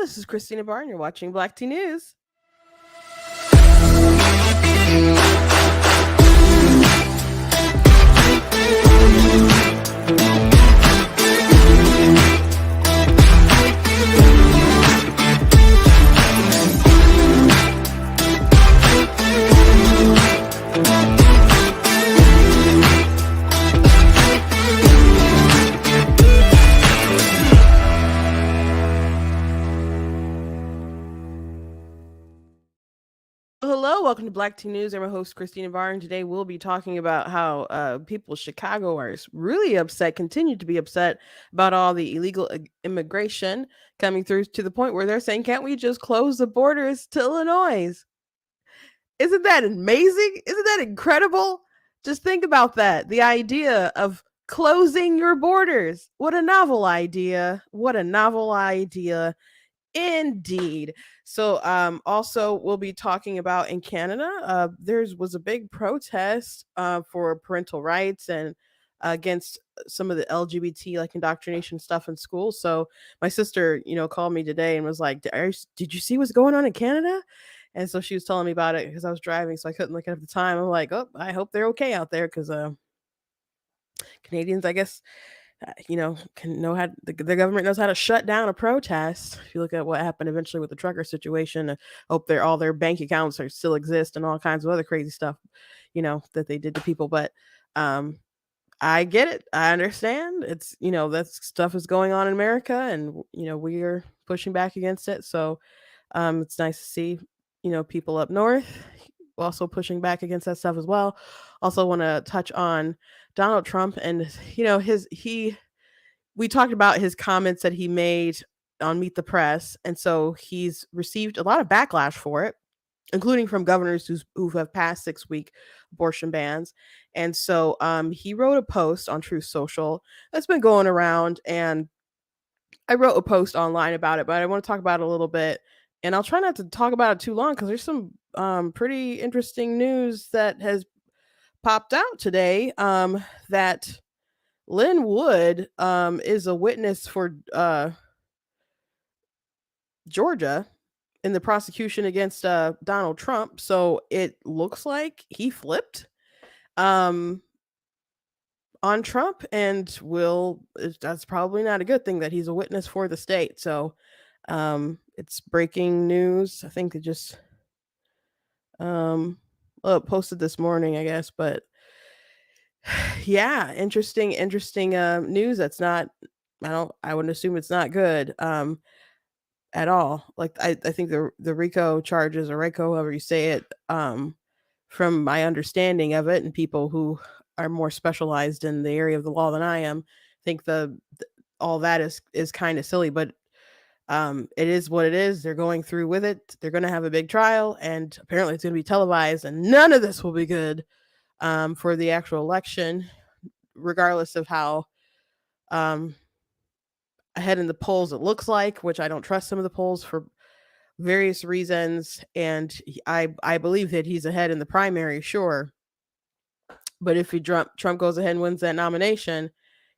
this is Christina Barr, and you're watching Black Tea News. Hello, welcome to Black Tea News. I'm your host, Christina Barr, and today we'll be talking about how people in Chicago are really upset, continue to be upset about all the illegal immigration coming through to the point where they're saying, can't we just close the borders to Illinois? Isn't that amazing? Isn't that incredible? Just think about that. The idea of closing your borders. What a novel idea. What a novel idea. Indeed. So also we'll be talking about in Canada, there was a big protest for parental rights and against some of the LGBT like indoctrination stuff in school. So my sister, called me today and was like, did you see what's going on in Canada? And so she was telling me about it because I was driving, so I couldn't look at the time. I'm like, oh, I hope they're okay out there because Canadians, I guess, can know how the government knows how to shut down a protest. If you look at what happened eventually with the trucker situation, I hope all their bank accounts still exist and all kinds of other crazy stuff, that they did to people. But I get it. I understand. It's that stuff is going on in America, and we are pushing back against it. So it's nice to see people up north also pushing back against that stuff as well. Also want to touch on Donald Trump and we talked about his comments that he made on Meet the Press, and so he's received a lot of backlash for it, including from governors who have passed 6-week abortion bans. And so he wrote a post on Truth Social that's been going around, and I wrote a post online about it, but I want to talk about it a little bit. And I'll try not to talk about it too long because there's some pretty interesting news that has popped out today that Lin Wood is a witness for Georgia in the prosecution against Donald Trump. So it looks like he flipped on Trump, and that's probably not a good thing that he's a witness for the state. So it's breaking news. I think it just posted this morning, I guess, but yeah, interesting news. That's not, I wouldn't assume it's not good at all. Like I think the RICO charges, or RICO, however you say it, from my understanding of it, and people who are more specialized in the area of the law than I am, think all that is kind of silly, but it is what it is. They're going through with it. They're going to have a big trial, and apparently it's going to be televised, and none of this will be good for the actual election, regardless of how ahead in the polls it looks like, which I don't trust some of the polls for various reasons. And I believe that he's ahead in the primary, sure. But if Trump goes ahead and wins that nomination,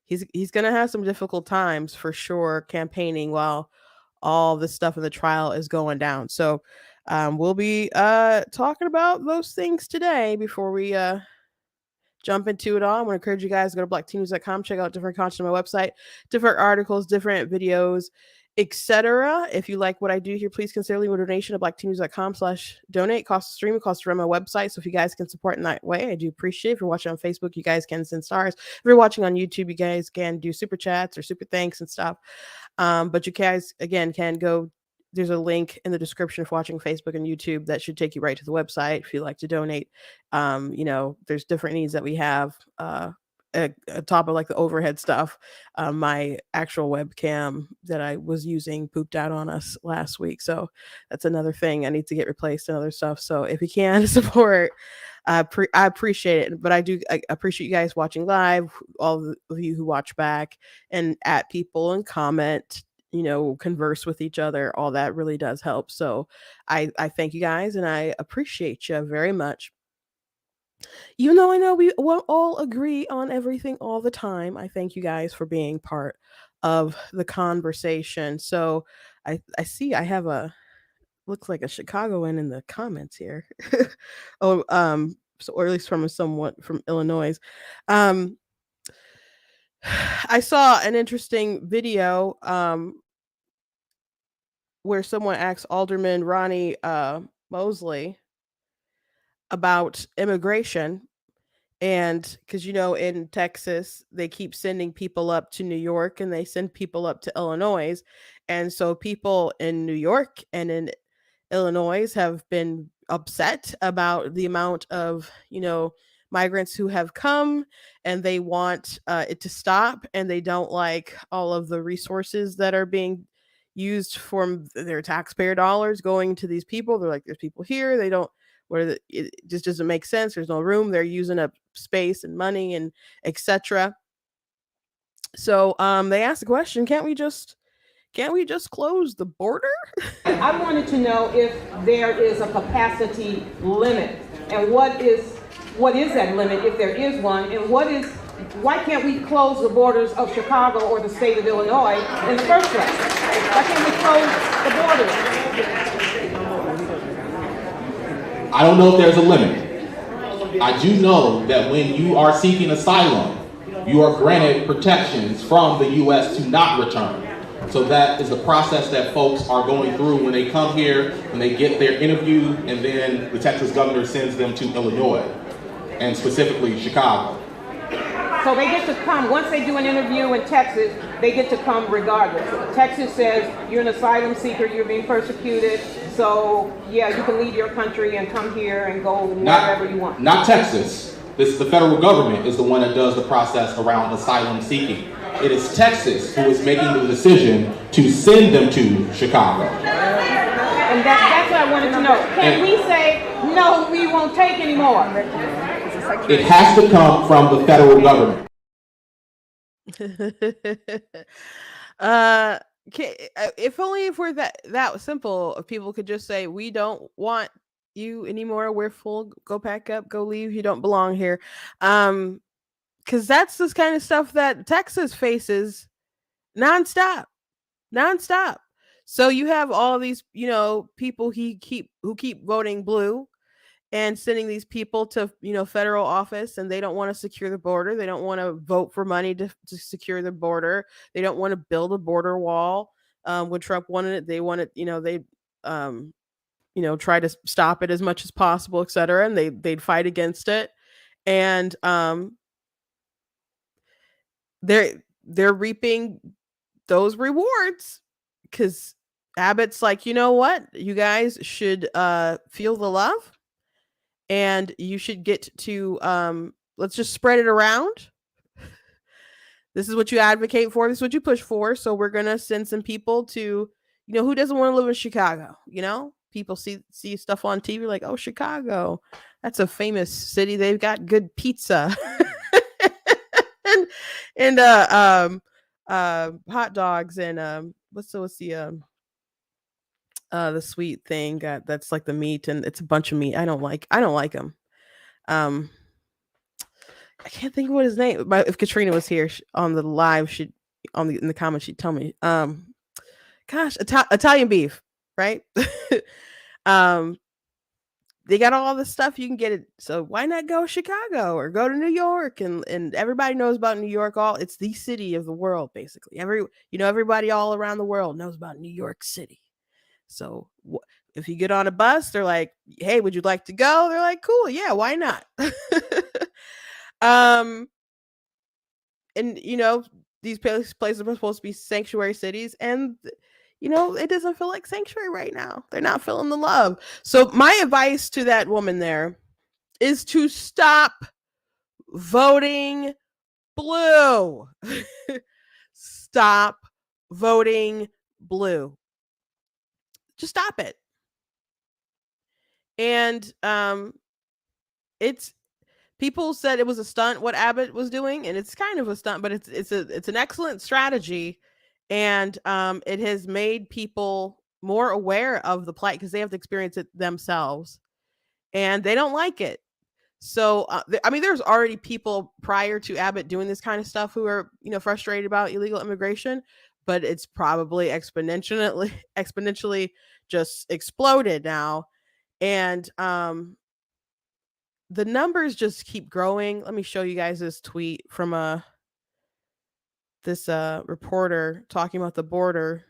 he's going to have some difficult times for sure campaigning while all this stuff in the trial is going down. So we'll be talking about those things today before we jump into it all. I want to encourage you guys to go to blacktnews.com, check out different content on my website, different articles, different videos, etc. If you like what I do here, please consider leaving a donation at blacktnews.com/donate. Cost to stream, it costs to run my website. So if you guys can support in that way, I do appreciate it. If you're watching on Facebook, you guys can send stars. If you're watching on YouTube, you guys can do super chats or super thanks and stuff. But you guys, again, can go. There's a link in the description for watching Facebook and YouTube that should take you right to the website if you'd like to donate. There's different needs that we have at top of like the overhead stuff. My actual webcam that I was using pooped out on us last week. So that's another thing I need to get replaced and other stuff. So if you can support, I appreciate it. But I appreciate you guys watching live, all of you who watch back and at people and comment, converse with each other. All that really does help. So I thank you guys, and I appreciate you very much. Even though I know we won't all agree on everything all the time, I thank you guys for being part of the conversation. So I see I have a looks like a Chicagoan in the comments here. Oh, so or at least from someone from Illinois. Um, I saw an interesting video where someone asked Alderman Ronnie Mosley about immigration. And because, in Texas, they keep sending people up to New York and they send people up to Illinois. And so people in New York and in Illinois have been upset about the amount of, migrants who have come, and they want it to stop, and they don't like all of the resources that are being used from their taxpayer dollars going to these people. They're like, there's people here. They don't, it just doesn't make sense. There's no room. They're using up space and money and etc. So they asked the question, can't we just close the border? I wanted to know if there is a capacity limit, and what is that limit, if there is one, and why can't we close the borders of Chicago or the state of Illinois in the first place? Why can't we close the borders? I don't know if there's a limit. I do know that when you are seeking asylum, you are granted protections from the U.S. to not return. So that is the process that folks are going through when they come here, when they get their interview, and then the Texas governor sends them to Illinois, and specifically Chicago. So they get to come, once they do an interview in Texas, they get to come regardless. Texas says, you're an asylum seeker, you're being persecuted, so yeah, you can leave your country and come here and go wherever you want. Not Texas. This is the federal government is the one that does the process around asylum seeking. It is Texas who is making the decision to send them to Chicago. And that's what I wanted to know. Can we say, no, we won't take anymore? It has to come from the federal government. If only if we're that simple, if people could just say, we don't want you anymore, we're full, go pack up, go leave, you don't belong here. Because that's this kind of stuff that Texas faces nonstop. So you have all these, people who keep voting blue and sending these people to, federal office, and they don't want to secure the border. They don't want to vote for money to secure the border. They don't want to build a border wall. When Trump wanted it, they wanted, they try to stop it as much as possible, et cetera. And they'd fight against it. And they're reaping those rewards because Abbott's like, you know what? You guys should feel the love, and you should get to let's just spread it around. This is what you advocate for. This is what you push for. So we're gonna send some people to, who doesn't want to live in Chicago? People see stuff on TV like, oh, Chicago, that's a famous city. They've got good pizza. and hot dogs and what's the sweet thing that's like the meat, and it's a bunch of meat. I don't like them. I can't think of what his name. But if Katrina was here on the live, in the comments, she'd tell me. Italian beef, right? They got all the stuff, you can get it. So why not go to Chicago or go to New York? And everybody knows about New York. It's the city of the world, basically. Everybody all around the world knows about New York City. So if you get on a bus, they're like, hey, would you like to go? They're like, cool, yeah, why not? And these places are supposed to be sanctuary cities, and it doesn't feel like sanctuary right now. They're not feeling the love. So my advice to that woman there is to stop voting blue. Stop voting blue. Just stop it. And it's people said it was a stunt what Abbott was doing, and it's kind of a stunt, but it's an excellent strategy. And it has made people more aware of the plight because they have to experience it themselves, and they don't like it. So, there's already people prior to Abbott doing this kind of stuff who are, frustrated about illegal immigration, but it's probably exponentially just exploded now. And the numbers just keep growing. Let me show you guys this tweet from this reporter talking about the border.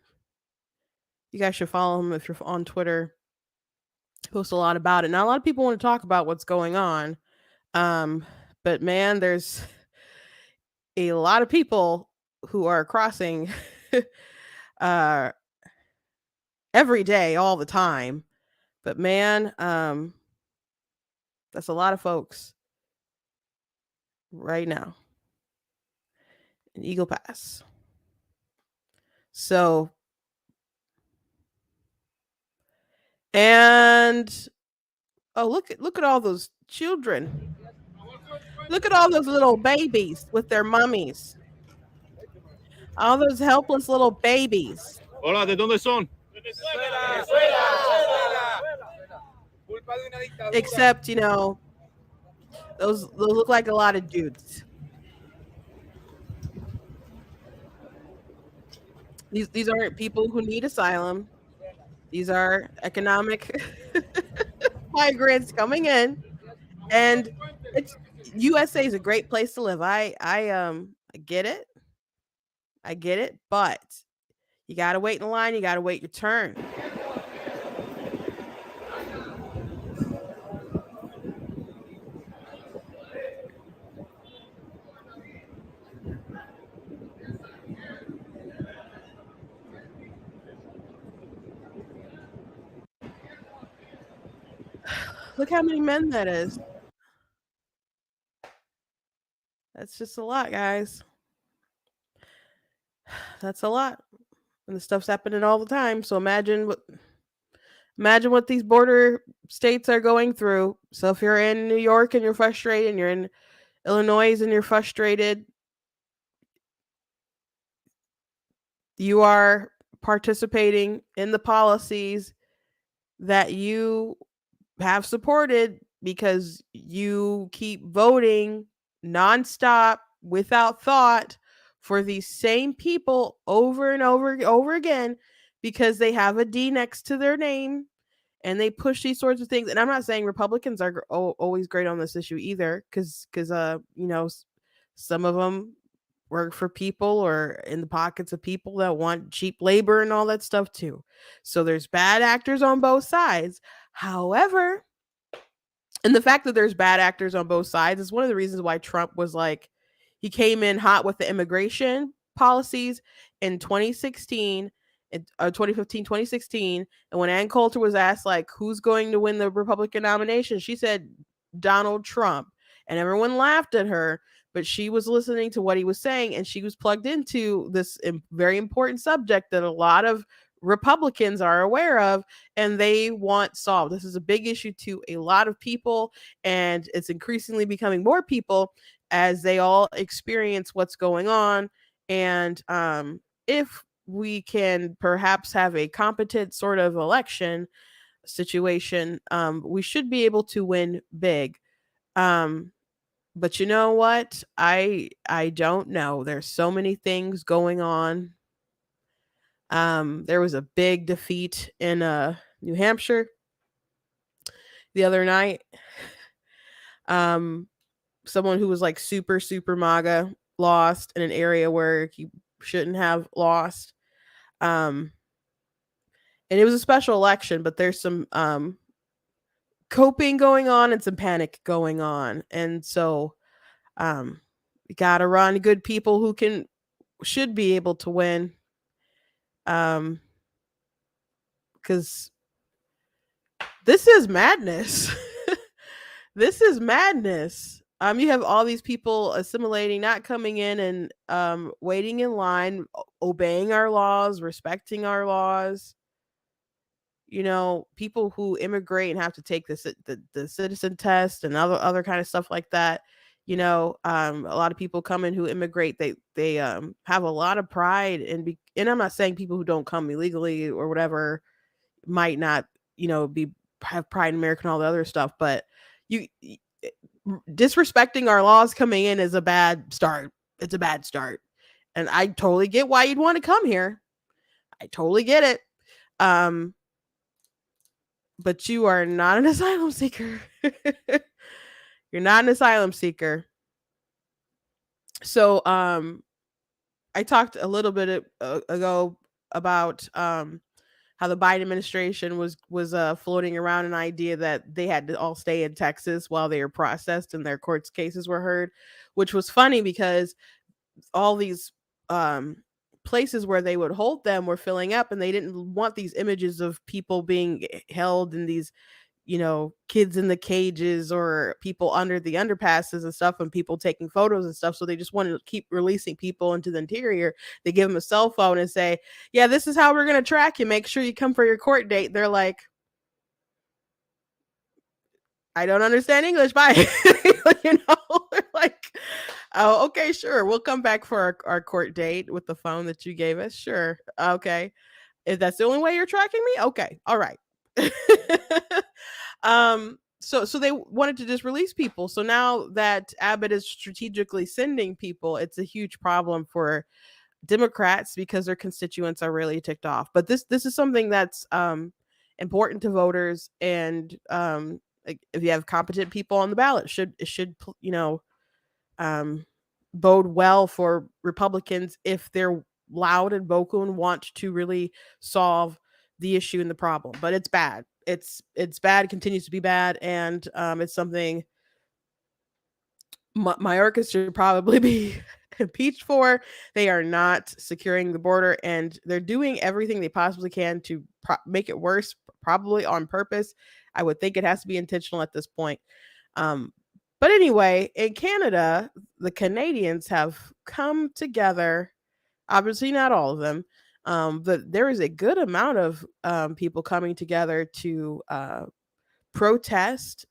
You guys should follow him if you're on Twitter. He posts a lot about it. Now a lot of people want to talk about what's going on. But man, there's a lot of people who are crossing uh every day, all the time. But man, that's a lot of folks right now in Eagle Pass. So, and oh, look at all those children. Look at all those little babies with their mummies. All those helpless little babies. Hola, ¿de dónde son? Except, you know, those look like a lot of dudes. These aren't people who need asylum. These are economic migrants coming in, and it's USA is a great place to live. I get it. I get it, but you got to wait in line, you got to wait your turn. Look how many men that is. That's just a lot, guys. That's a lot. And the stuff's happening all the time. So imagine what these border states are going through. So if you're in New York and you're frustrated, and you're in Illinois and you're frustrated, you are participating in the policies that you have supported because you keep voting nonstop without thought for these same people over and over again because they have a D next to their name and they push these sorts of things. And I'm not saying Republicans are always great on this issue either, because you know, some of them work for people or in the pockets of people that want cheap labor and all that stuff too. So there's bad actors on both sides. However, and the fact that there's bad actors on both sides is one of the reasons why Trump was like, he came in hot with the immigration policies in 2016, 2015, 2016. And when Ann Coulter was asked, like, who's going to win the Republican nomination, she said Donald Trump. And everyone laughed at her, but she was listening to what he was saying, and she was plugged into this very important subject that a lot of Republicans are aware of and they want solved. This is a big issue to a lot of people, and it's increasingly becoming more people as they all experience what's going on. And if we can perhaps have a competent sort of election situation, we should be able to win big. But you know what? I don't know. There's so many things going on. There was a big defeat in New Hampshire the other night. Someone who was like super MAGA lost in an area where he shouldn't have lost. And it was a special election, but there's some coping going on and some panic going on. And so you gotta run good people who should be able to win. Because this is madness. This is madness. You have all these people assimilating, not coming in and waiting in line, obeying our laws, respecting our laws. You know, people who immigrate and have to take the citizen test and other kind of stuff like that. You know, a lot of people come in who immigrate. They have a lot of pride and I'm not saying people who don't come illegally or whatever might not, you know, have pride in America and all the other stuff, but disrespecting our laws coming in is a bad start. It's a bad start. And I totally get why you'd want to come here. I totally get it. But you are not an asylum seeker. You're not an asylum seeker. So I talked a little bit ago about how the Biden administration was floating around an idea that they had to all stay in Texas while they were processed and their courts cases were heard, which was funny because all these places where they would hold them were filling up, and they didn't want these images of people being held in these, kids in the cages or people under the underpasses and stuff, and people taking photos and stuff. So they just wanted to keep releasing people into the interior. They give them a cell phone and say, yeah, this is how we're going to track you. Make sure you come for your court date. They're like, I don't understand English. Bye. They're like, oh, okay, sure. We'll come back for our court date with the phone that you gave us. Sure. Okay. If that's the only way you're tracking me, okay. All right. So they wanted to just release people. So now that Abbott is strategically sending people, it's a huge problem for Democrats because their constituents are really ticked off. But this is something that's important to voters, and like, if you have competent people on the ballot, it should bode well for Republicans if they're loud and vocal and want to really solve the issue and the problem. But it's bad. It's bad. It continues to be bad, and it's something Mayorkas should probably be impeached for. They are not securing the border, and they're doing everything they possibly can to make it worse, probably on purpose. I would think it has to be intentional at this point. But anyway, in Canada, the Canadians have come together. Obviously, not all of them, but there is a good amount of people coming together to protest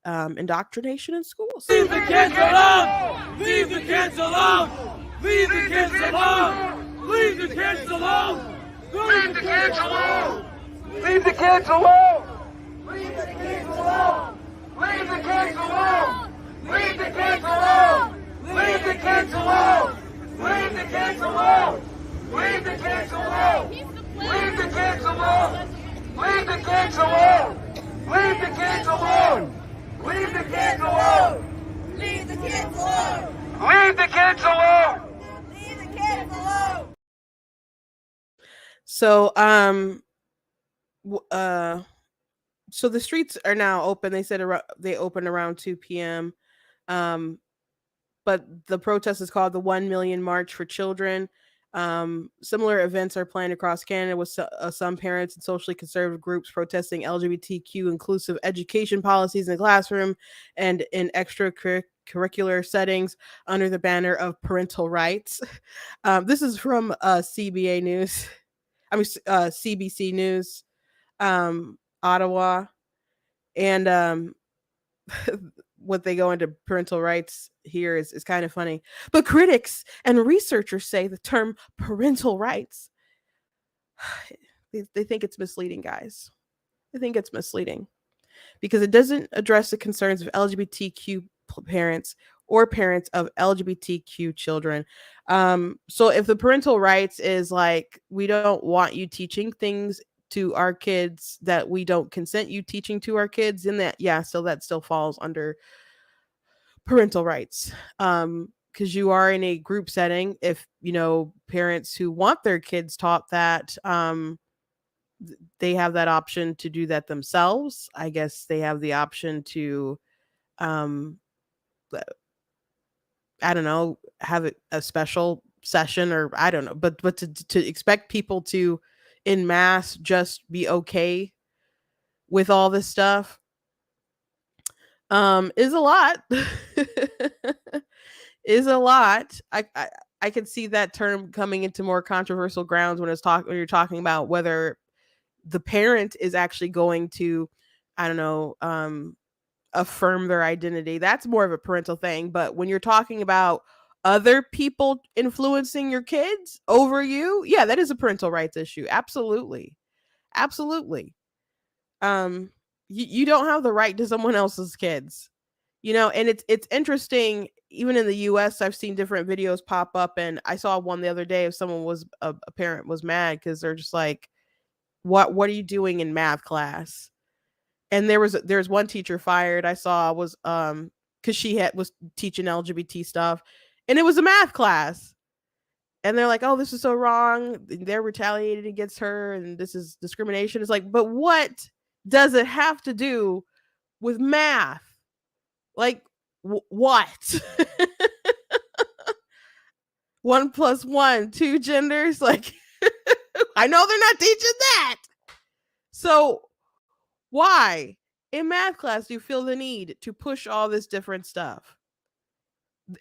indoctrination in schools. Leave the kids alone! Leave the kids alone! Leave the kids alone! Leave the kids alone! Leave the kids alone! Leave the kids alone! Leave the kids alone! Leave the kids alone! Leave the kids alone! Leave the kids alone! Leave the kids alone! Leave the kids alone! Leave the kids alone! Leave the kids alone! Leave the kids alone! Leave the kids alone! Leave the kids alone! Leave the kids alone! Leave the kids alone! So so the streets are now open. They said they open around 2 p.m. But the protest is called the 1 Million March for Children. Similar events are planned across Canada with some parents and socially conservative groups protesting LGBTQ inclusive education policies in the classroom and in extracurricular settings under the banner of parental rights. This is from CBA News. CBC News, Ottawa, and what they go into parental rights here is kind of funny. But critics and researchers say the term parental rights, they think it's misleading, guys. They think it's misleading because it doesn't address the concerns of LGBTQ parents or parents of LGBTQ children. So if the parental rights is like, we don't want you teaching things to our kids that we don't consent you teaching to our kids, in that, that still falls under parental rights. Because you are in a group setting. If parents who want their kids taught that, they have that option to do that themselves. I guess they have the option to I don't know, have a special session, or I don't know, but to expect people to en masse just be okay with all this stuff is a lot. Is a lot. I could see that term coming into more controversial grounds when you're talking about whether the parent is actually going to, I don't know, affirm their identity. That's more of a parental thing. But when you're talking about other people influencing your kids over you, that is a parental rights issue. Absolutely. You don't have the right to someone else's kids. And it's interesting. Even in the US, I've seen different videos pop up, and I saw one the other day of someone was a parent was mad because they're just like, what are you doing in math class? And there's one teacher fired I saw was because she was teaching LGBT stuff, and it was a math class, and they're like, oh, this is so wrong, they're retaliating against her, and this is discrimination. It's like, but what does it have to do with math? Like, what? One plus one, two genders? Like, I know they're not teaching that. So why in math class do you feel the need to push all this different stuff?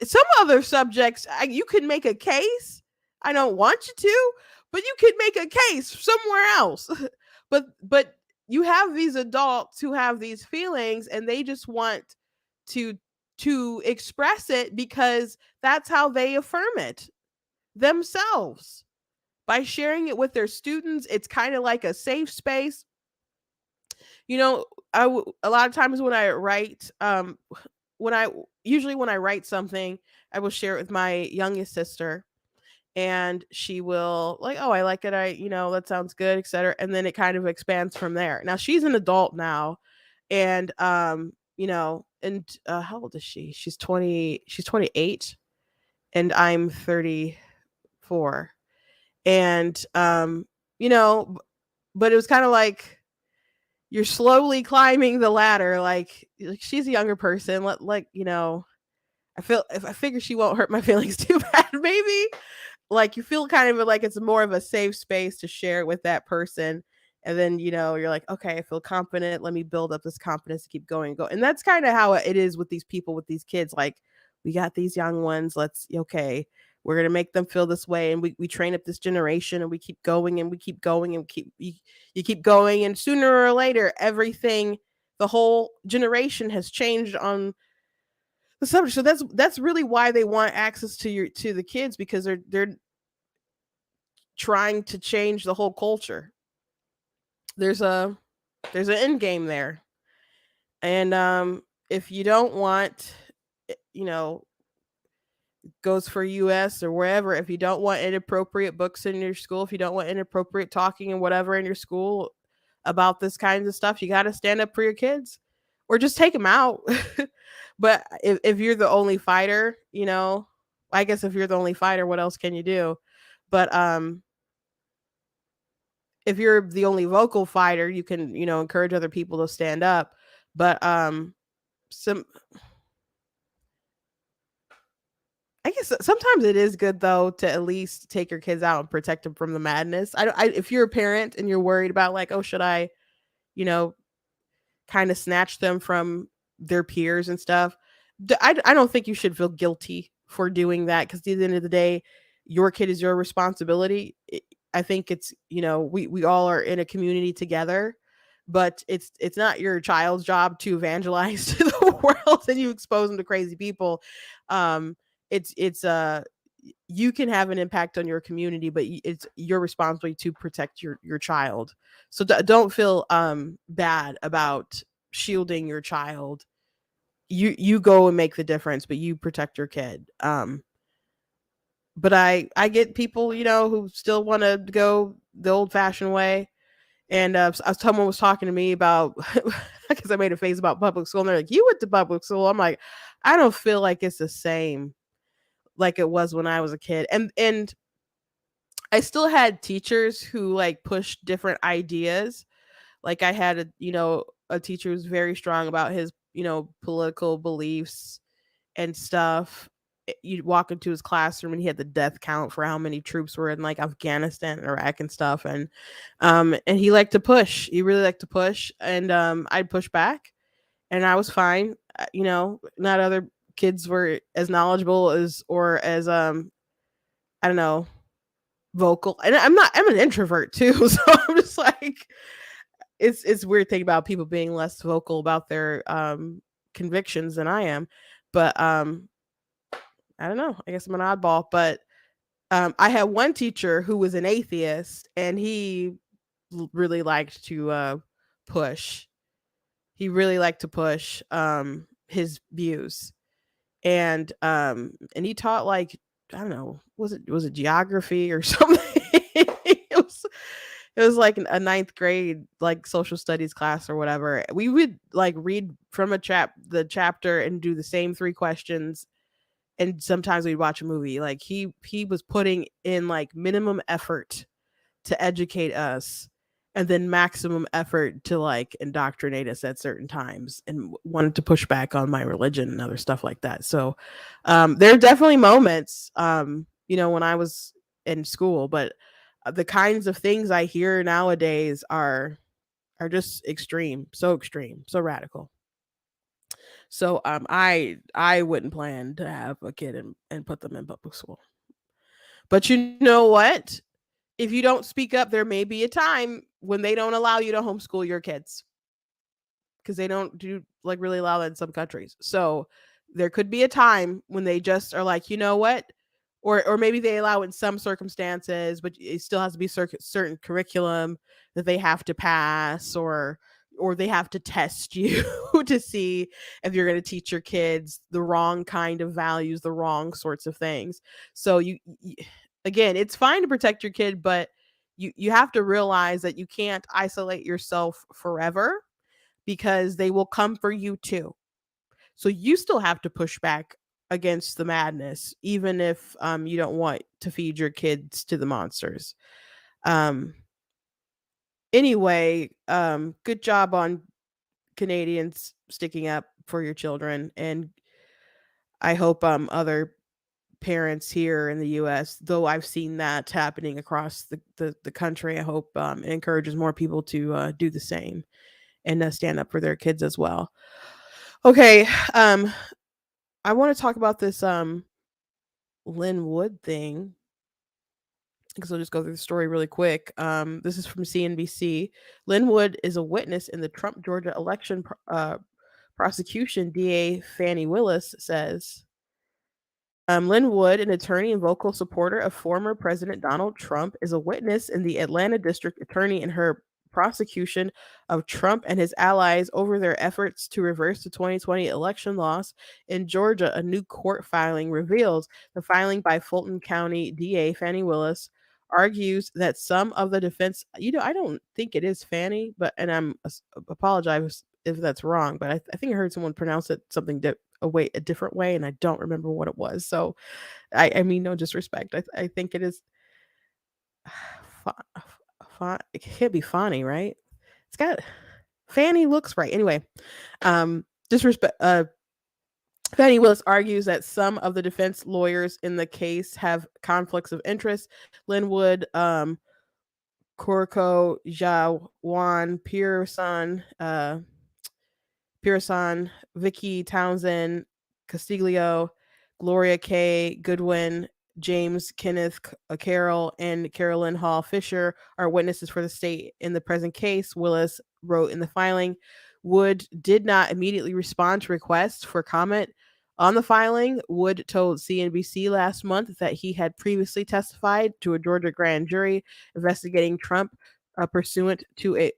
Some other subjects, you could make a case. I don't want you to, but you could make a case somewhere else. but you have these adults who have these feelings, and they just want to express it because that's how they affirm it themselves by sharing it with their students. It's kind of like a safe space. A lot of times when I write, when I write something, I will share it with my youngest sister, and she will like, oh, I like it, that sounds good, etc. And then it kind of expands from there. Now she's an adult now, and how old is she? She's 28, and I'm 34. And but it was kind of like you're slowly climbing the ladder. Like she's a younger person. I figure she won't hurt my feelings too bad. Maybe like you feel kind of like it's more of a safe space to share it with that person. And then, you're like, okay, I feel confident. Let me build up this confidence to keep going and go. And that's kind of how it is with these people, with these kids. Like, we got these young ones. Okay, we're going to make them feel this way. And we train up this generation, and we keep going and we keep going and you keep going. And sooner or later, the whole generation has changed on the subject. So that's really why they want access to the kids, because they're trying to change the whole culture. There's an end game there. And if you don't want, goes for US or wherever, if you don't want inappropriate books in your school, if you don't want inappropriate talking and whatever in your school about this kinds of stuff, you got to stand up for your kids or just take them out. But if you're the only fighter, I guess if you're the only fighter, what else can you do? But if you're the only vocal fighter, you can, encourage other people to stand up. But I guess sometimes it is good though to at least take your kids out and protect them from the madness. If you're a parent and you're worried about like, oh, should I, kind of snatch them from their peers and stuff, I don't think you should feel guilty for doing that, because at the end of the day, your kid is your responsibility. I think it's, we all are in a community together, but it's not your child's job to evangelize to the world and you expose them to crazy people. It's you can have an impact on your community, but it's your responsibility to protect your child. So don't feel bad about shielding your child. You go and make the difference, but you protect your kid. But I get people, who still want to go the old fashioned way. And someone was talking to me about, because I made a face about public school, and they're like, you went to public school. I'm like, I don't feel like it's the same like it was when I was a kid. And I still had teachers who like pushed different ideas. Like I had a teacher who was very strong about his, political beliefs and stuff. You'd walk into his classroom and he had the death count for how many troops were in like Afghanistan and Iraq and stuff. And he liked to push. He really liked to push. And I'd push back, and I was fine. Not other kids were as knowledgeable or as I don't know, vocal. And I'm an introvert too. So I'm just like, it's weird thing about people being less vocal about their convictions than I am. But I don't know. I guess I'm an oddball. But I had one teacher who was an atheist, and he really liked to push. He really liked to push. his views. And he taught, like, I don't know, was it geography or something? It was like a ninth grade, like, social studies class or whatever. We would, like, read from the chapter and do the same three questions, and sometimes we'd watch a movie. Like, he was putting in, like, minimum effort to educate us, and then maximum effort to, like, indoctrinate us at certain times, and wanted to push back on my religion and other stuff like that. So there are definitely moments, when I was in school, but the kinds of things I hear nowadays are just extreme, so radical. So I wouldn't plan to have a kid and put them in public school. But you know what? If you don't speak up, there may be a time when they don't allow you to homeschool your kids, because they don't do, like, really allow that in some countries. So there could be a time when they just are like, you know what? Or maybe they allow it in some circumstances, but it still has to be certain curriculum that they have to pass, or they have to test you to see if you're going to teach your kids the wrong kind of values, the wrong sorts of things. So again, it's fine to protect your kid, but you have to realize that you can't isolate yourself forever, because they will come for you too. So you still have to push back against the madness, even if you don't want to feed your kids to the monsters. Um, anyway, good job on Canadians sticking up for your children, and I hope other parents here in the US, though I've seen that happening across the country, I hope it encourages more people to do the same, and stand up for their kids as well. Okay, I want to talk about this Lin Wood thing, because I'll just go through the story really quick. This is from CNBC. Lin Wood is a witness in the Trump Georgia election prosecution, DA Fannie Willis says. Lin Wood, an attorney and vocal supporter of former President Donald Trump, is a witness in the Atlanta district attorney in her prosecution of Trump and his allies over their efforts to reverse the 2020 election loss in Georgia. A new court filing reveals the filing by Fulton County DA Fannie Willis argues that some of the defense, I don't think it is Fannie, but, and apologize if that's wrong, but I think I heard someone pronounce it something a different way, and I don't remember what it was. So I mean, no disrespect. I think it is it can't be Fanny, right? It's got Fanny looks right. Anyway, disrespect. Fannie Willis argues that some of the defense lawyers in the case have conflicts of interest. Lin Wood, Corco, Jawan, Pearson, Vicky Townsend, Castiglio, Gloria K. Goodwin, James Kenneth Carroll, and Carolyn Hall Fisher are witnesses for the state in the present case, Willis wrote in the filing. Wood did not immediately respond to requests for comment on the filing. Wood told CNBC last month that he had previously testified to a Georgia grand jury investigating Trump pursuant to a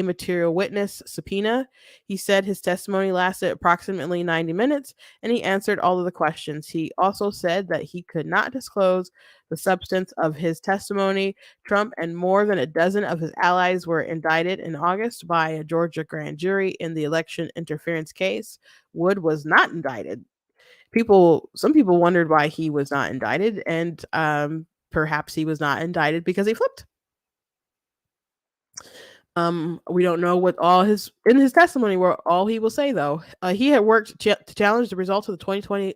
material witness subpoena. He said his testimony lasted approximately 90 minutes, and he answered all of the questions. He also said that he could not disclose the substance of his testimony. Trump and more than a dozen of his allies were indicted in August by a Georgia grand jury in the election interference case. Wood was not indicted. Some people wondered why he was not indicted, and perhaps he was not indicted because he flipped. We don't know what in his testimony were all he will say, though. He had worked to challenge the results of the 2020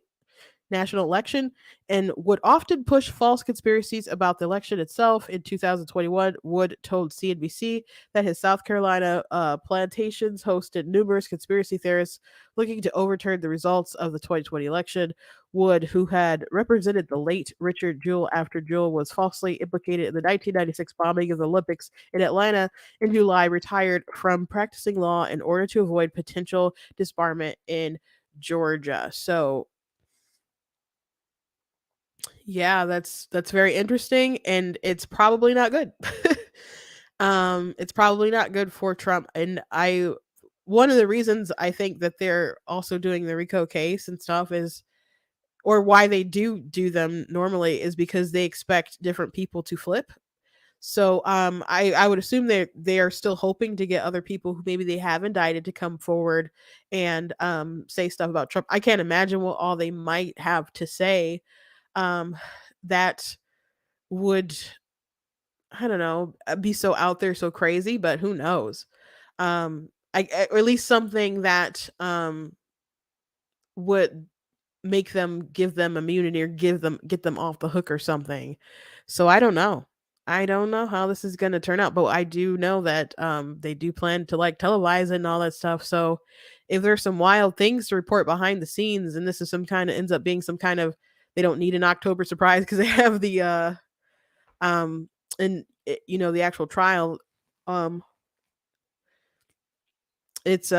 national election and would often push false conspiracies about the election itself. In 2021, Wood told CNBC that his South Carolina plantations hosted numerous conspiracy theorists looking to overturn the results of the 2020 election. Wood, who had represented the late Richard Jewell after Jewell was falsely implicated in the 1996 bombing of the Olympics in Atlanta in July, retired from practicing law in order to avoid potential disbarment in Georgia. So yeah, that's very interesting, and it's probably not good. It's probably not good for Trump, and one of the reasons I think that they're also doing the RICO case and stuff is, or why they do them normally, is because they expect different people to flip. So I would assume they are still hoping to get other people who maybe they have indicted to come forward and say stuff about Trump. I can't imagine what all they might have to say um that would, I don't know, be so out there, so crazy, but who knows? Or at least something that would make them, give them immunity, or get them off the hook or something. So I don't know. I don't know how this is going to turn out, but I do know that they do plan to like televise it and all that stuff. So if there's some wild things to report behind the scenes, and this is some kind of, ends up being some kind of, they don't need an October surprise because they have the um and you know, the actual trial, um it's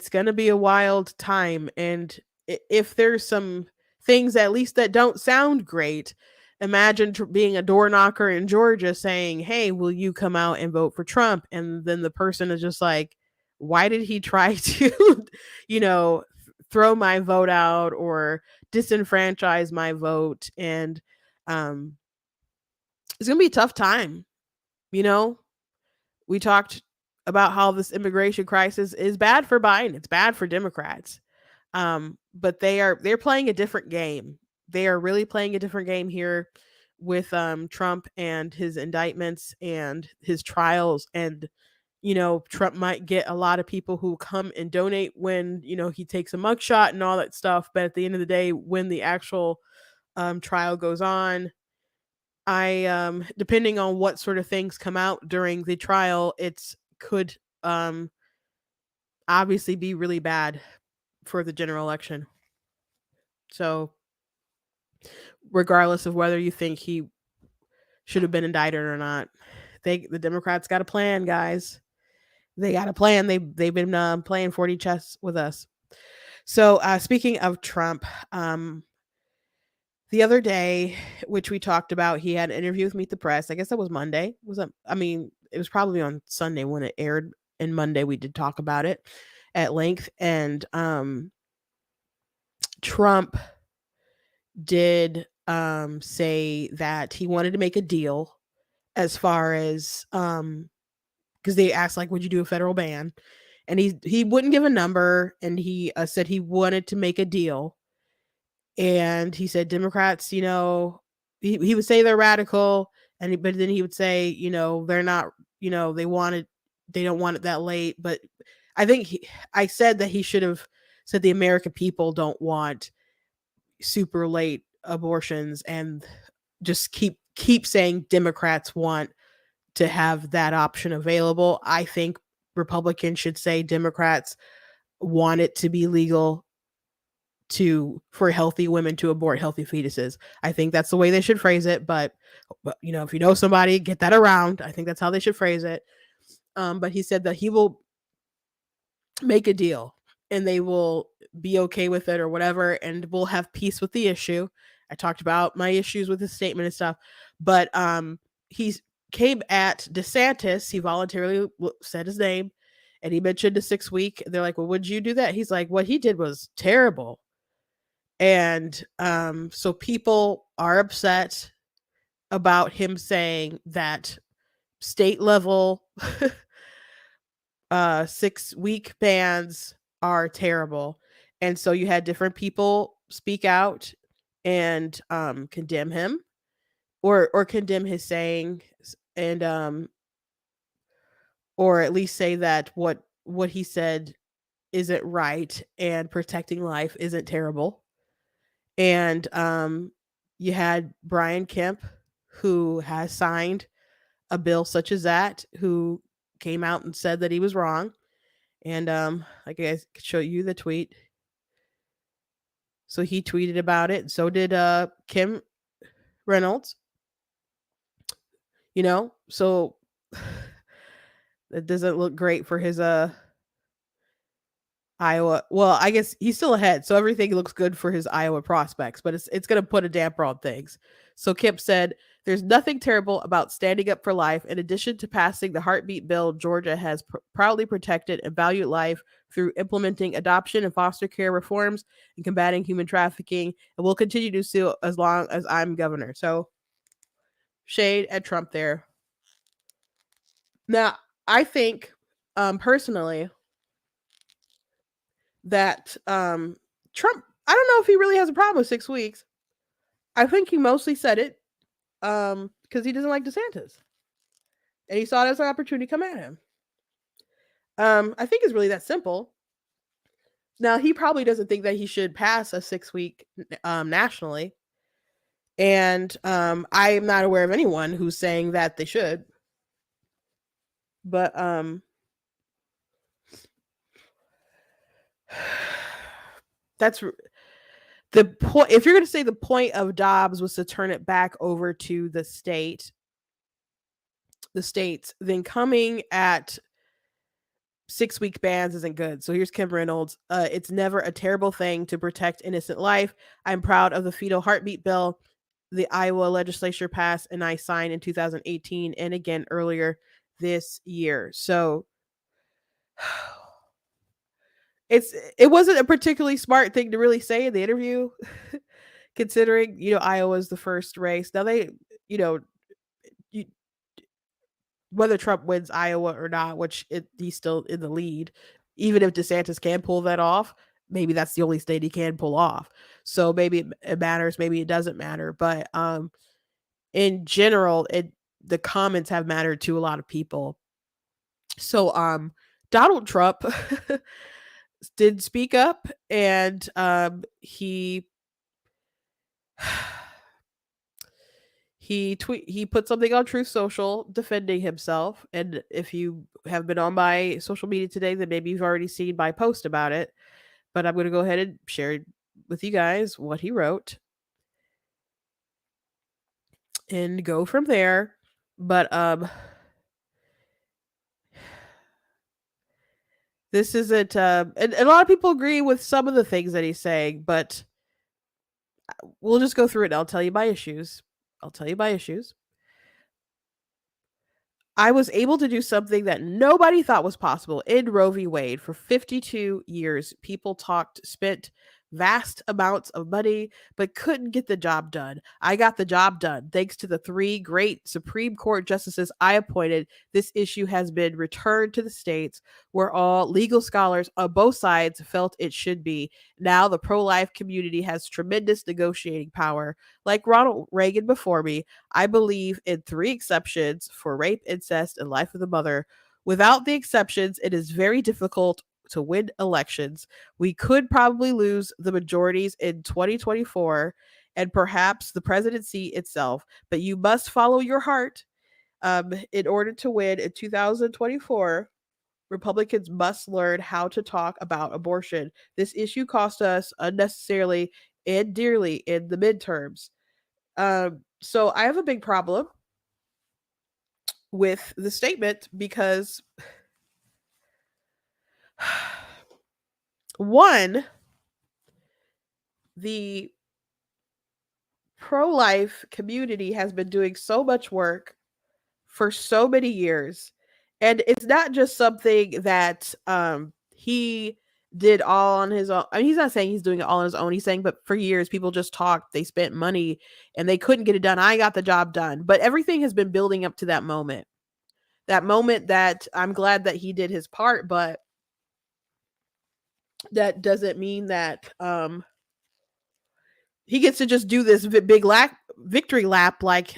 gonna be a wild time. And if there's some things at least that don't sound great, imagine being a door knocker in Georgia saying, hey, will you come out and vote for Trump? And then the person is just like, why did he try to you know, throw my vote out or disenfranchise my vote? And um it's gonna be a tough time, you know. We talked about how this immigration crisis is bad for Biden. It's bad for Democrats. But they're playing a different game. They are really playing a different game here with Trump and his indictments and his trials. And you know, Trump might get a lot of people who come and donate when, you know, he takes a mugshot and all that stuff. But at the end of the day, when the actual trial goes on, I depending on what sort of things come out during the trial, it's could um obviously be really bad for the general election. So, regardless of whether you think he should have been indicted or not, the Democrats got a plan, guys. They got a plan. They've been playing 40 chess with us. So, speaking of Trump, the other day, which we talked about, he had an interview with Meet the Press. I guess that was Monday. Was it? I mean, it was probably on Sunday when it aired. And Monday we did talk about it at length. And Trump did say that he wanted to make a deal, as far as because they asked, like, would you do a federal ban? And he wouldn't give a number, and he said he wanted to make a deal. And he said Democrats, you know, he would say they're radical, but then he would say, you know, they're not, you know, they don't want it that late. But I think I said that he should have said the American people don't want super late abortions, and just keep saying Democrats want to have that option available. I think Republicans should say Democrats want it to be legal for healthy women to abort healthy fetuses. I think that's the way they should phrase it. But you know, if you know somebody, get that around. I think that's how they should phrase it. But he said that he will make a deal, and they will be okay with it or whatever, and we'll have peace with the issue. I talked about my issues with his statement and stuff, but he came at DeSantis. He voluntarily said his name, and he mentioned a 6-week. They're like, well, would you do that? He's like, what he did was terrible. And so people are upset about him saying that state level 6-week bans are terrible. And so you had different people speak out and condemn him, or condemn his saying, and or at least say that what he said isn't right, and protecting life isn't terrible. And you had Brian Kemp, who has signed a bill such as that, who came out and said that he was wrong. And I guess I could show you the tweet. So he tweeted about it. So did Kim Reynolds. You know, so it doesn't look great for his Iowa. Well, I guess he's still ahead, so everything looks good for his Iowa prospects, but it's going to put a damper on things. So Kemp said There's nothing terrible about standing up for life. In addition to passing the heartbeat bill, Georgia has proudly protected and valued life through implementing adoption and foster care reforms and combating human trafficking, and will continue to do so as long as I'm governor. So, shade at Trump there. Now, I think personally that Trump, I don't know if he really has a problem with 6 weeks. I think he mostly said it because he doesn't like DeSantis. And he saw it as an opportunity to come at him. I think it's really that simple. Now, he probably doesn't think that he should pass a 6 week nationally. And I am not aware of anyone who's saying that they should. But that's the point. If you're going to say the point of Dobbs was to turn it back over to the states, then coming at 6 week bans isn't good. So here's Kim Reynolds. It's never a terrible thing to protect innocent life. I'm proud of the fetal heartbeat bill the Iowa legislature passed and I signed in 2018 and again earlier this year. So it wasn't a particularly smart thing to really say in the interview, considering, Iowa's the first race. Now they, whether Trump wins Iowa or not, which he's still in the lead, even if DeSantis can pull that off, maybe that's the only state he can pull off. So maybe it matters, maybe it doesn't matter. But in general, the comments have mattered to a lot of people. So Donald Trump did speak up, and he put something on Truth Social defending himself. And if you have been on my social media today, then maybe you've already seen my post about it. But I'm going to go ahead and share with you guys what he wrote and go from there. But this isn't and a lot of people agree with some of the things that he's saying, but we'll just go through it and I'll tell you my issues. I was able to do something that nobody thought was possible in Roe v. Wade. For 52 years, people spent vast amounts of money, but couldn't get the job done. I got the job done. Thanks to the 3 great Supreme Court justices I appointed, this issue has been returned to the states where all legal scholars on both sides felt it should be. Now the pro-life community has tremendous negotiating power. Like Ronald Reagan before me, I believe in 3 exceptions for rape, incest, and life of the mother. Without the exceptions, it is very difficult to win elections. We could probably lose the majorities in 2024 and perhaps the presidency itself, but you must follow your heart. In order to win in 2024, Republicans must learn how to talk about abortion. This issue cost us unnecessarily and dearly in the midterms. So I have a big problem with the statement because one, the pro-life community has been doing so much work for so many years, and it's not just something that he did all on his own. I mean, he's not saying he's doing it all on his own. He's saying, but for years people just talked, they spent money, and they couldn't get it done. I got the job done. But everything has been building up to that moment. That I'm glad that he did his part, but that doesn't mean that he gets to just do this big victory lap like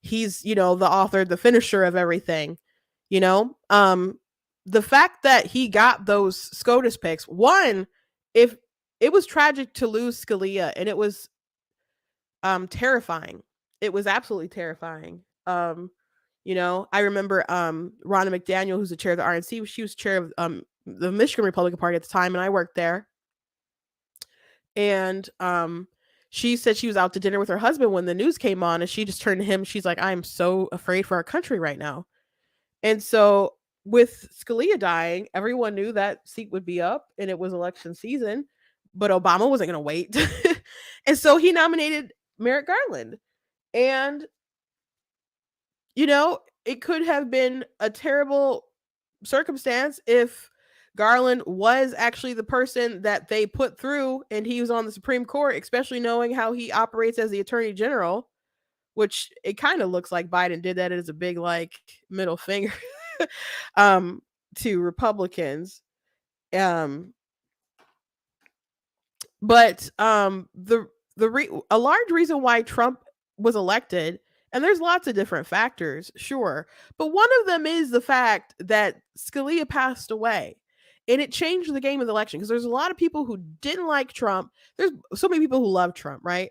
he's, the author, the finisher of everything. The fact that he got those SCOTUS picks, one, if it was tragic to lose Scalia, and it was terrifying. It was absolutely terrifying. I remember Ronna McDaniel, who's the chair of the RNC, she was chair of the Michigan Republican Party at the time, and I worked there. And she said she was out to dinner with her husband when the news came on, and she just turned to him. She's like, I'm so afraid for our country right now. And so with Scalia dying, everyone knew that seat would be up, and it was election season, but Obama wasn't going to wait. And so he nominated Merrick Garland. And you know, it could have been a terrible circumstance if Garland was actually the person that they put through and he was on the Supreme Court, especially knowing how he operates as the Attorney General, which it kind of looks like Biden did that as a big like middle finger um to Republicans. Um but a large reason why Trump was elected, and there's lots of different factors, sure, but one of them is the fact that Scalia passed away. And it changed the game of the election because there's a lot of people who didn't like Trump. There's so many people who love Trump, right?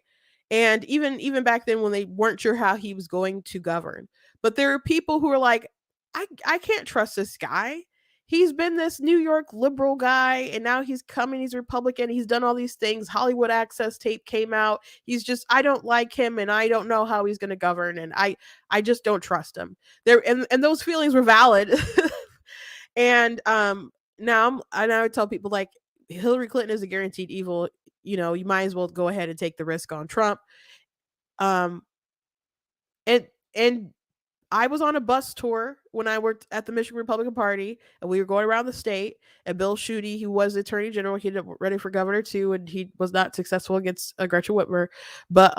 And even back then when they weren't sure how he was going to govern. But there are people who are like, I can't trust this guy. He's been this New York liberal guy and now he's coming, he's Republican, he's done all these things. Hollywood Access tape came out. He's just, I don't like him and I don't know how he's going to govern and I just don't trust him. There and those feelings were valid. And now I tell people like Hillary Clinton is a guaranteed evil. You know, you might as well go ahead and take the risk on Trump. Um and I was on a bus tour when I worked at the Michigan Republican Party, and we were going around the state. And Bill Schuette, who was the Attorney General, he ended up running for governor too, and he was not successful against Gretchen Whitmer. But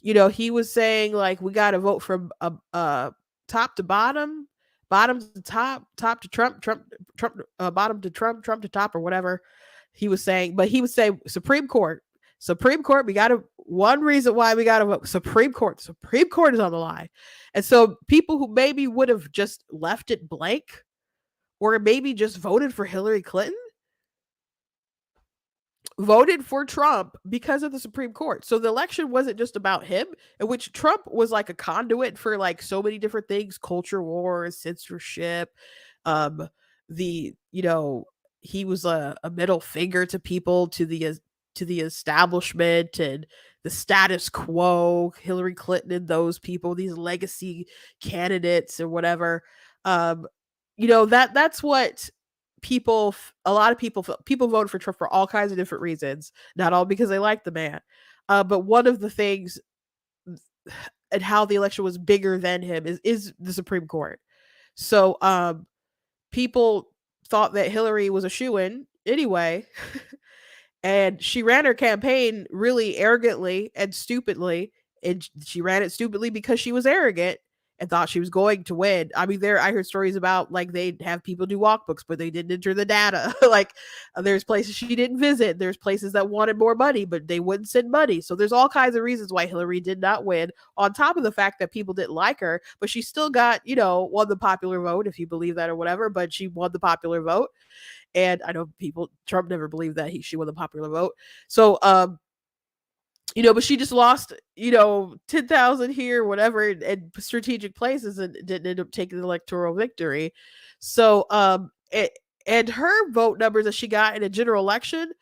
you know, he was saying like we got to vote from top to bottom, bottom to top, top to Trump, Trump, bottom to Trump, Trump to top, or whatever he was saying. But he would say Supreme Court. Supreme Court, we got to, one reason why we got to vote Supreme Court is on the line. And so people who maybe would have just left it blank or maybe just voted for Hillary Clinton voted for Trump because of the Supreme Court. So the election wasn't just about him, in which Trump was like a conduit for like so many different things, culture wars, censorship, the, you know, he was a middle finger to people, to the establishment and the status quo, Hillary Clinton and those people, these legacy candidates or whatever. You know, that's what a lot of people voted for Trump for all kinds of different reasons, not all because they like the man. But one of the things and how the election was bigger than him is the Supreme Court. So people thought that Hillary was a shoo-in anyway. And she ran her campaign really arrogantly and stupidly. And she ran it stupidly because she was arrogant and thought she was going to win. I mean, I heard stories about like they'd have people do walkbooks, but they didn't enter the data. Like there's places she didn't visit. There's places that wanted more money, but they wouldn't send money. So there's all kinds of reasons why Hillary did not win, on top of the fact that people didn't like her, but she still got, you know, won the popular vote, if you believe that or whatever, but she won the popular vote. And I know Trump never believed that she won the popular vote. So, you know, but she just lost, you know, 10,000 here, whatever, in strategic places and didn't end up taking the electoral victory. So, and her vote numbers that she got in a general election,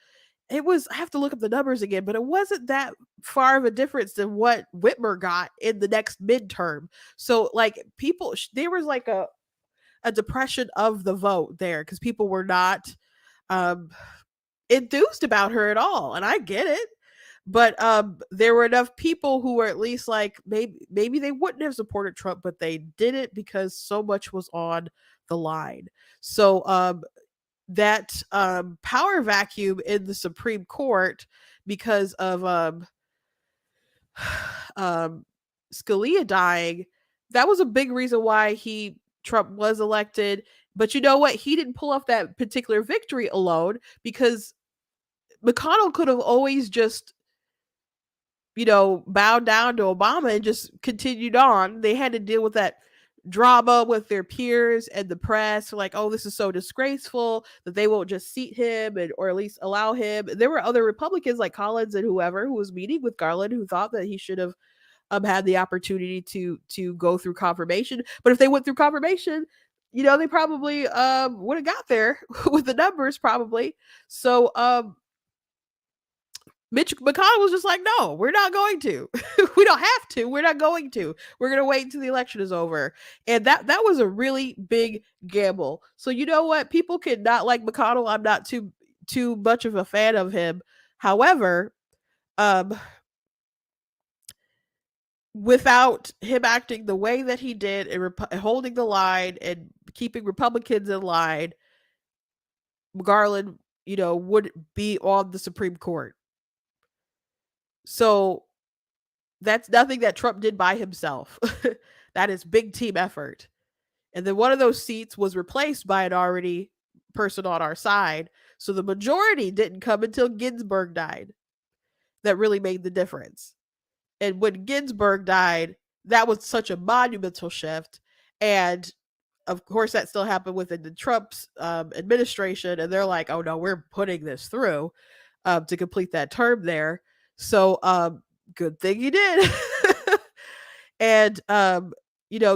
it was, I have to look up the numbers again, but it wasn't that far of a difference than what Whitmer got in the next midterm. So, like, there was like a depression of the vote there because people were not enthused about her at all, and I get it. But there were enough people who were at least like maybe they wouldn't have supported Trump, but they did it because so much was on the line. So that power vacuum in the Supreme Court because of Scalia dying, that was a big reason why Trump was elected. But you know what? He didn't pull off that particular victory alone because McConnell could have always just, you know, bowed down to Obama and just continued on. They had to deal with that drama with their peers and the press, like, oh, this is so disgraceful that they won't just seat him or at least allow him. There were other Republicans like Collins and whoever who was meeting with Garland who thought that he should have had the opportunity to go through confirmation. But if they went through confirmation, you know, they probably would have got there with the numbers probably. So Mitch McConnell was just like, no, we're not going to. We don't have to. We're not going to. We're going to wait until the election is over. And that was a really big gamble. So you know what? People can not like McConnell. I'm not too much of a fan of him. However, without him acting the way that he did and holding the line and keeping Republicans in line, Garland, would be on the Supreme Court. So that's nothing that Trump did by himself. That is big team effort. And then one of those seats was replaced by an already person on our side. So the majority didn't come until Ginsburg died. That really made the difference. And when Ginsburg died, that was such a monumental shift. And of course, that still happened within the Trump's administration. And they're like, oh no, we're putting this through to complete that term there. So good thing he did. And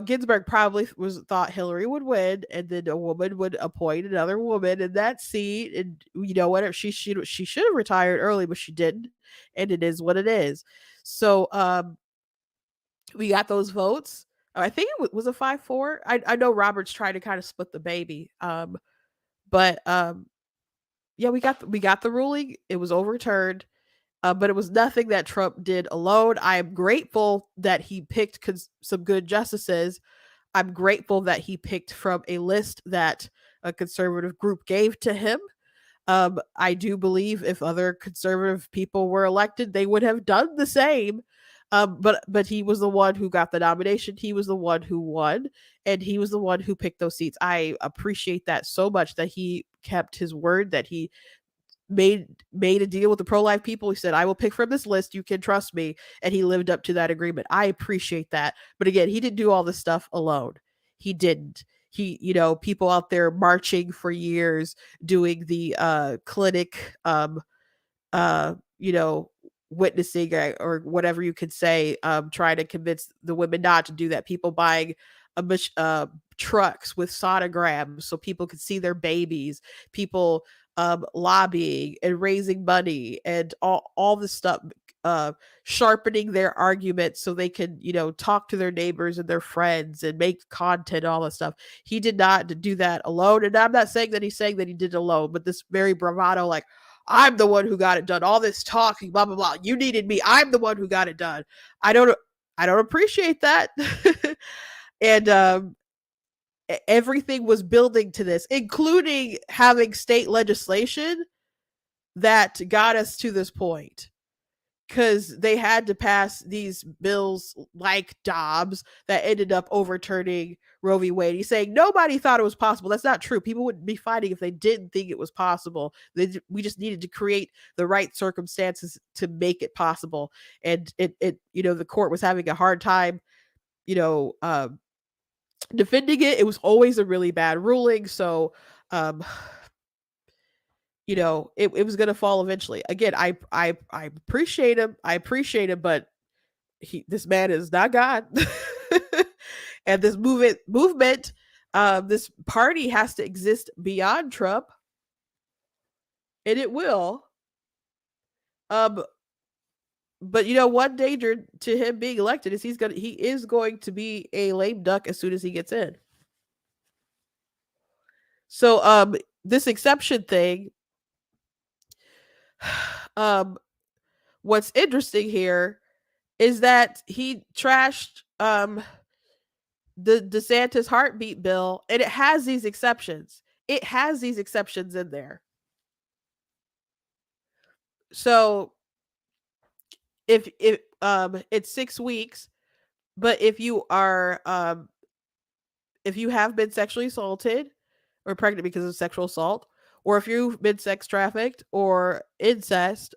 Ginsburg probably thought Hillary would win, and then a woman would appoint another woman in that seat. And whatever, she should have retired early, but she didn't, and it is what it is. So we got those votes. I think it was a 5-4. I know Roberts tried to kind of split the baby, but yeah, we got the ruling. It was overturned. But it was nothing that Trump did alone. I am grateful that he picked some good justices. I'm grateful that he picked from a list that a conservative group gave to him. I do believe if other conservative people were elected, they would have done the same. But he was the one who got the nomination. He was the one who won, and he was the one who picked those seats. I appreciate that so much, that he kept his word, that he made a deal with the pro-life people. He said, I will pick from this list, you can trust me, and he lived up to that agreement. I appreciate that. But again, he didn't do all this stuff alone. He didn't. He, people out there marching for years, doing the clinic witnessing, or whatever you could say, trying to convince the women not to do that, people buying trucks with sonograms so people could see their babies, people lobbying and raising money, and all this stuff, sharpening their arguments so they can, talk to their neighbors and their friends and make content, all that stuff. He did not do that alone. And I'm not saying that he's saying that he did it alone, but this very bravado, like, I'm the one who got it done. All this talking, blah, blah, blah. You needed me. I'm the one who got it done. I don't appreciate that. And everything was building to this, including having state legislation that got us to this point, because they had to pass these bills like Dobbs that ended up overturning Roe v. Wade. He's saying nobody thought it was possible. That's not true. People wouldn't be fighting if they didn't think it was possible. We just needed to create the right circumstances to make it possible. And it the court was having a hard time, defending it. It was always a really bad ruling. So, it was going to fall eventually. Again, I appreciate him. But this man is not God. And this movement, this party has to exist beyond Trump, and it will. But one danger to him being elected is he is going to be a lame duck as soon as he gets in. So this exception thing, what's interesting here is that he trashed the DeSantis heartbeat bill, and it has these exceptions. It has these exceptions in there. So if it's 6 weeks, but if you are if you have been sexually assaulted or pregnant because of sexual assault, or if you've been sex trafficked or incest,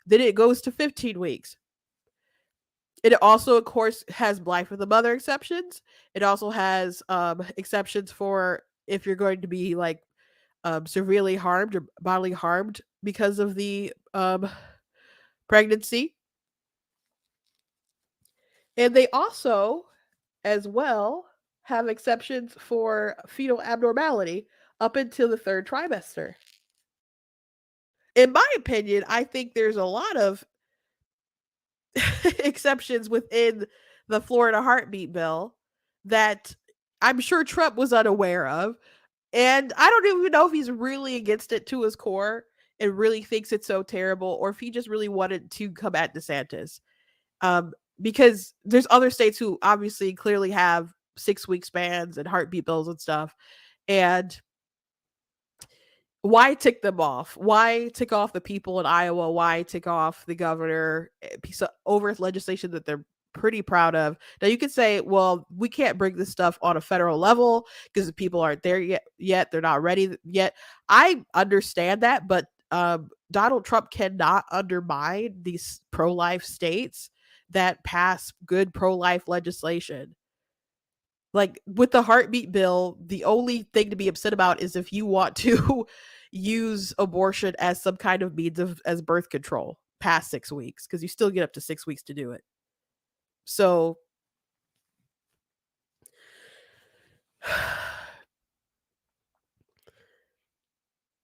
then it goes to 15 weeks. It also, of course, has life of the mother exceptions. It also has exceptions for if you're going to be like severely harmed or bodily harmed because of the pregnancy. And they also, as well, have exceptions for fetal abnormality up until the 3rd trimester. In my opinion, I think there's a lot of exceptions within the Florida heartbeat bill that I'm sure Trump was unaware of. And I don't even know if he's really against it to his core and really thinks it's so terrible, or if he just really wanted to come at DeSantis. because there's other states who obviously clearly have 6-week spans and heartbeat bills and stuff. And why tick them off? Why tick off the people in Iowa? Why tick off the governor over legislation that they're pretty proud of? Now you could say, well, we can't bring this stuff on a federal level because the people aren't there yet. They're not ready yet. I understand that, but Donald Trump cannot undermine these pro-life states that pass good pro-life legislation. Like with the heartbeat bill, the only thing to be upset about is if you want to use abortion as some kind of means of as birth control past 6 weeks, because you still get up to 6 weeks to do it. So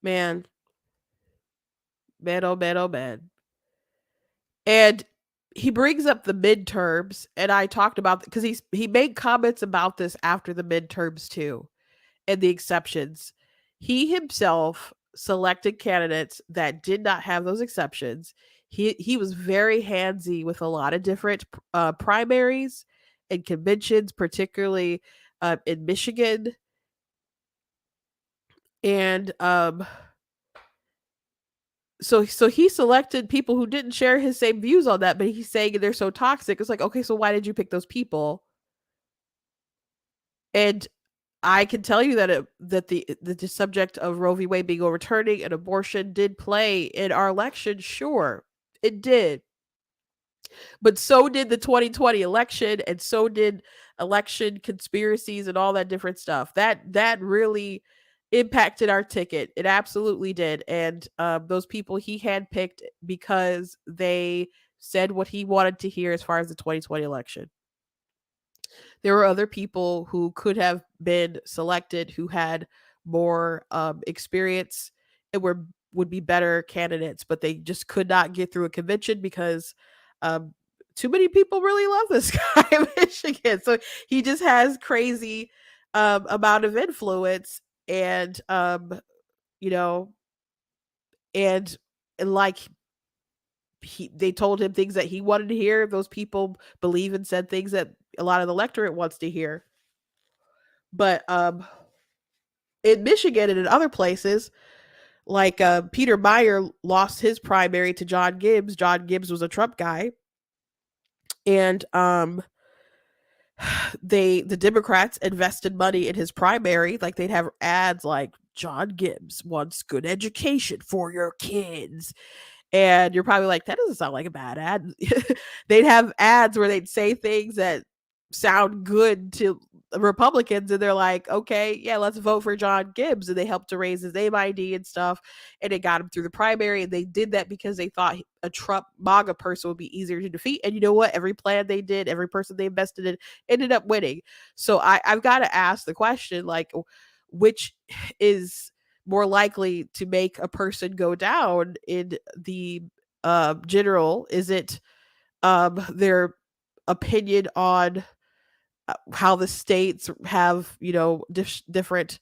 man, man, oh man, oh man. And he brings up the midterms, and I talked about because he made comments about this after the midterms too, and the exceptions. He himself selected candidates that did not have those exceptions. He was very handsy with a lot of different primaries and conventions, particularly in Michigan, and so he selected people who didn't share his same views on that, but he's saying they're so toxic. It's like, okay, so why did you pick those people? And I can tell you that the subject of Roe v. Wade being overturning and abortion did play in our election. Sure, it did. But so did the 2020 election, and so did election conspiracies and all that different stuff. That really impacted our ticket. It absolutely did. And those people he handpicked because they said what he wanted to hear as far as the 2020 election. There were other people who could have been selected who had more experience and would be better candidates, but they just could not get through a convention because um, too many people really love this guy in Michigan. So he just has crazy amount of influence, and you know, and like they told him things that he wanted to hear. Those people believe and said things that a lot of the electorate wants to hear. But in Michigan and in other places, like Peter Meyer lost his primary to John Gibbs. John Gibbs was a Trump guy, and the Democrats invested money in his primary. Like they'd have ads like John Gibbs wants good education for your kids. And you're probably like, that doesn't sound like a bad ad. They'd have ads where they'd say things that sound good to Republicans, and they're like, okay, yeah, let's vote for John Gibbs. And they helped to raise his name ID and stuff, and it got him through the primary. And they did that because they thought a Trump MAGA person would be easier to defeat. And you know what? Every plan they did, every person they invested in ended up winning. So I've got to ask the question, like, which is more likely to make a person go down in the general? Is it their opinion on how the states have, different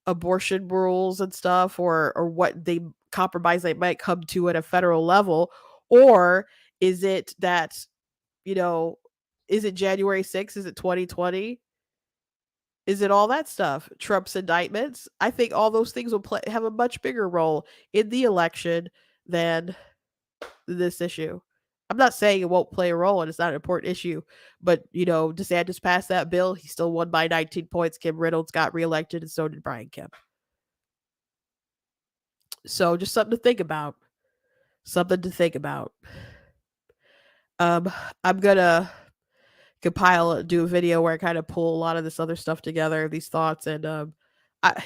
abortion rules and stuff, or what they compromise they might come to at a federal level? Or is it that, is it January 6th? Is it 2020? Is it all that stuff? Trump's indictments? I think all those things will have a much bigger role in the election than this issue. I'm not saying it won't play a role and it's not an important issue, but DeSantis passed that bill. He still won by 19 points. Kim Reynolds got reelected, and so did Brian Kemp. So just something to think about. Something to think about. I'm gonna do a video where I kind of pull a lot of this other stuff together, these thoughts, and I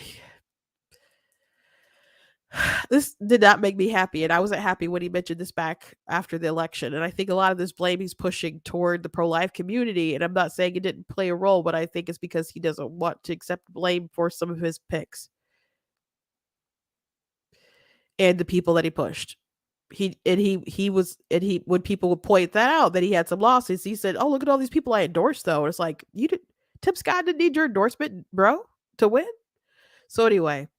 this did not make me happy, and I wasn't happy when he mentioned this back after the election. And I think a lot of this blame he's pushing toward the pro-life community, and I'm not saying it didn't play a role, but I think it's because he doesn't want to accept blame for some of his picks and the people that he pushed. When people would point that out, that he had some losses, he said, "Oh, look at all these people I endorsed, though." And it's like, Tim Scott didn't need your endorsement, bro, to win. So anyway,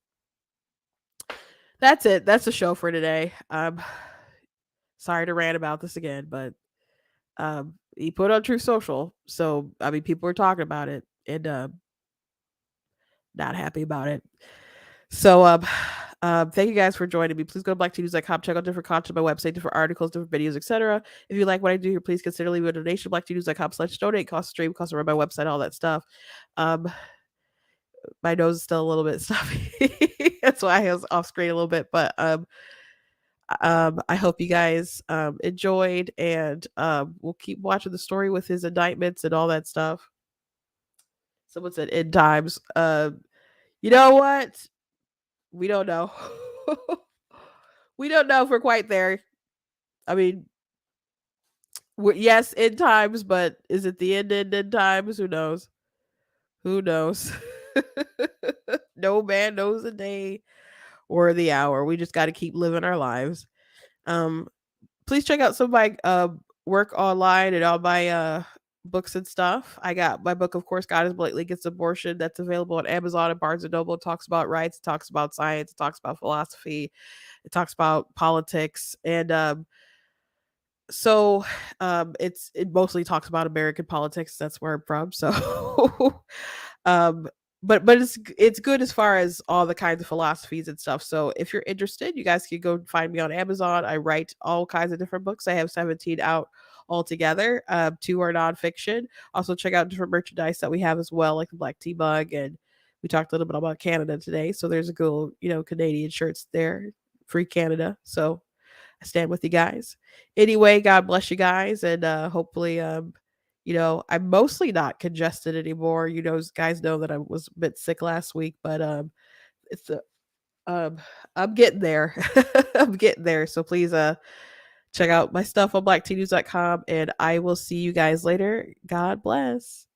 that's it. That's the show for today. Sorry to rant about this again, but He put on True Social. So I mean, people were talking about it and not happy about it. So thank you guys for joining me. Please go to blacktnews.com, check out different content on my website, different articles, different videos, etc. If you like what I do here, please consider leaving a donation. blacktnews.com/donate, cost stream, cost to run my website, all that stuff. My nose is still a little bit stuffy. That's why I was off screen a little bit. But I hope you guys enjoyed, and we'll keep watching the story with his indictments and all that stuff. Someone said end times. You know what? We don't know. We don't know if we're quite there. I mean, yes, end times, but is it the end times? Who knows? Who knows? No man knows the day or the hour. We just got to keep living our lives. Please check out some of my work online and all my books and stuff. I got my book, of course, God is Blatantly Against Abortion. That's available on Amazon and Barnes and Noble. It talks about rights, it talks about science, it talks about philosophy, it talks about politics, and so it mostly talks about American politics. That's where I'm from. So um but it's good as far as all the kinds of philosophies and stuff. So if you're interested, you guys can go find me on Amazon. I write all kinds of different books. I have 17 out altogether. 2 are nonfiction. Also check out different merchandise that we have as well, like the Black Tea Mug, and we talked a little bit about Canada today. So there's a cool, Canadian shirts there. Free Canada. So I stand with you guys. Anyway, God bless you guys, and hopefully, I'm mostly not congested anymore. Guys know that I was a bit sick last week, but it's I'm getting there. I'm getting there. So please check out my stuff on blacktnews.com, and I will see you guys later. God bless.